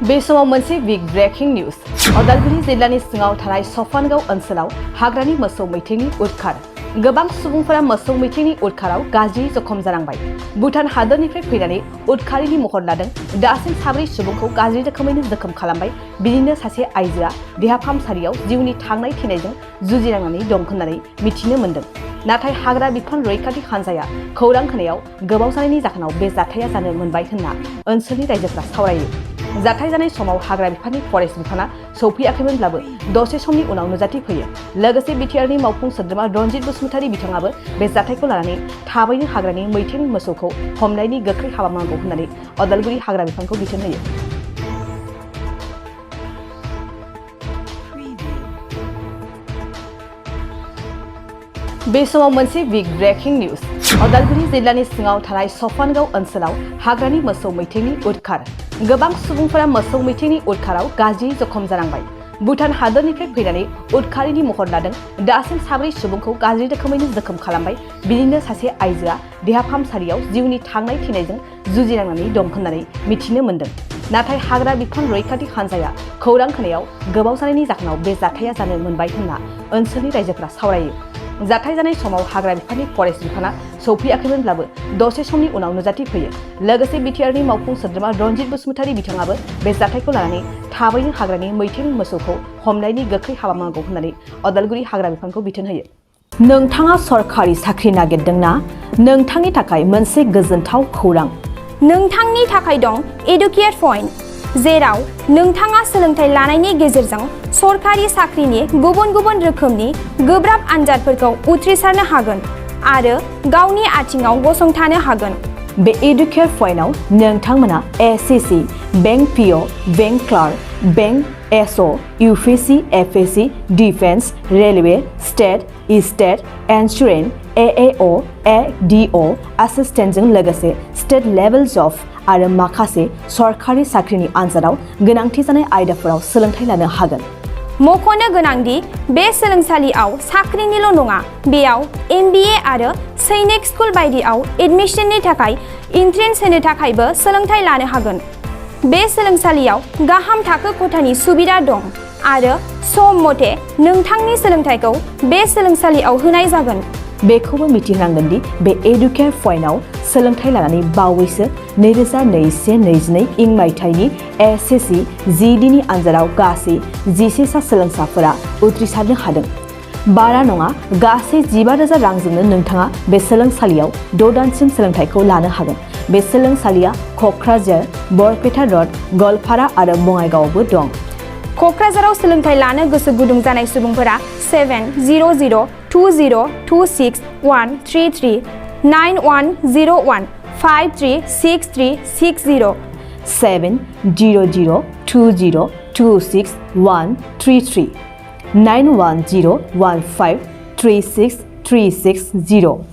बे समाव मोनसे बिग ब्रेकिं निउज अदालगुरि जिल्लानि सिङाव थानाय सफानगाव ओनसोलाव हाग्रानि मोसौ मैथेंनि उदखार गोबां सुबुंफोरा मोसौ मैथेंनि उदखाराव गाज्रि जखम जानांबाय भुटान हादोरनिफ्राय फैनानै उदखारिनि महर लादों दासिम साब्रै सुबुंखौ गाज्रि रोखोमैनो जोखोम खालामबाय बिदिनो सासे आइजोआ देहा फाहामसालियाव जिउनि थांनाय थैनायजों जुजिनांनानै दं होननानै मिथिनो मोन्दों नाथाय हाग्रा बिफान रैखाथि हान्जाया खौरां होनायाव गोबाव जानायनि जाहोनाव बे जाथाया जानो मोनबाय होनना ओनसोलनि रायजोफोरा सावरायो जाथाय जानाय समाव हाग्रा बिफाननि फरेस्ट बिफाना सौफैयाखैमोनब्लाबो दसे समनि उनाव नुजाथिफैयो लोगोसे बिटिआरनि मावफुं सोद्रोमा रनजित बसुमतारी बिथाङाबो बे जाथायखौ लानानै थाबैनो हाग्रानि मैथें मोसौखौ हमनायनि गोख्रै हाबा मावनांगौ होननानै अदालगुरि हाग्रा बिफानखौ बिथोन होयो बे समाव मोनसे बिग ब्रेकिं निउज अदालगुरि जिल्लानि सिङाव थानाय सफानगाव ओनसोलाव हाग्रानि मोसौ मैथेंनि उदखार गोबां सुबुंफोरा मोसौ मैथेंनि उदखाराव गाज्रि जखम जानांबाय भुटान हादोरनिफ्राय फैनानै उदखारिनि महर लादों दासिम साब्रै सुबुंखौ गाज्रि रोखोमैनो जोखोम खालामबाय बिदिनो सासे आइजोआ देहा फाहामसालियाव जिउनि थांनाय थैनायजों जुजिनांनानै दं होननानै मिथिनो मोन्दों नाथाय हाग्रा बिफान रैखाथि हान्जाया खौरां होनायाव गोबाव जानायनि जाहोनाव बे जाथाया जानो मोनबाय होनना ओनसोलनि रायजोफोरा सावरायो जाथाय जानाय समाव हाग्रा बिफाननि फरेस्ट बिफाना सौफैयाखैमोनब्लाबो दसे समनि उनाव नुजाथिफैयो लोगोसे बिटिआरनि मावफुं सोद्रोमा रनजित बसुमतारी बिथाङाबो बे जाथायखौ लानानै थाबैनो हाग्रानि मैथें मोसौखौ हमनायनि गोख्रै हाबा मावनांगौ होननानै अदालगुरि हाग्रा बिफानखौ बिथोन होयो नोंथाङा सरखारि साख्रि नागिरदोंना नोंथांनि थाखाय मोनसे गोजोनथाव खौरां नोंथांनि थाखाय दं एडुकेट पइन्ट जेराव नोंथाङा सोलोंथाइ लानायनि गेजेरजों सरखारि साख्रिनि गुबुन गुबुन रोखोमनि गोब्राब आनजादफोरखौ उथ्रिसारनो हागोन आरो गावनि आथिङाव गसंथानो हागोन बे एडुकेट पइन्टआव नोंथांमोना एसएससि बैंक पिअ बैंक क्लार्क बैंक एसअ UPSC FSC defence railway state insurance एएअ एडिअ एसिस्टेन्टजों लोगोसे स्टेट लेभेल जब आरो माखासे सरखारि साख्रिनि आनजादाव गोनांथि जानाय आयदाफोराव सोलोंथाइ लानो हागोन मख'नो गोनांदि बे सोलोंसालियाव साख्रिनिल' नङा बेयाव एमबिए आरो सैनिक स्कुल बायदियाव एडमिशननि थाखाय एन्ट्रेन्स होनो थाखायबो सोलोंथाइ लानो हागोन बे सोलोंसालियाव गाहाम थाखो खथानि सुबिदा दं आरो सम मथे नोंथांनि सोलोंथाइखौ बे सोलोंसालियाव होनाय जागोन बेखौबो मिथिनांगोन दि बे एडुकेट पइन्टआव सोलोंथाइ लानानै बावैसो 2021-22 इं मायथाइनि एसएससि जिडिनि आनजादाव गासै 11 सा सोलोंसाफोरा उथ्रिसारनो हादों बारा नङा गासै 15,000 रांजोंनो नोंथाङा बे सोलोंसालियाव 6 दानसिम सोलोंथाइखौ लानो हागोन बे सोलोंसालिया क'क्राझार बरपेटा रड गवालपारा आरो बङाइगावआवबो दं क'क्राझाराव सोलोंथाइ लानो गोसो गुदुं जानाय सुबुंफोरा 70020261333 9101 536360 70020261333 9101536360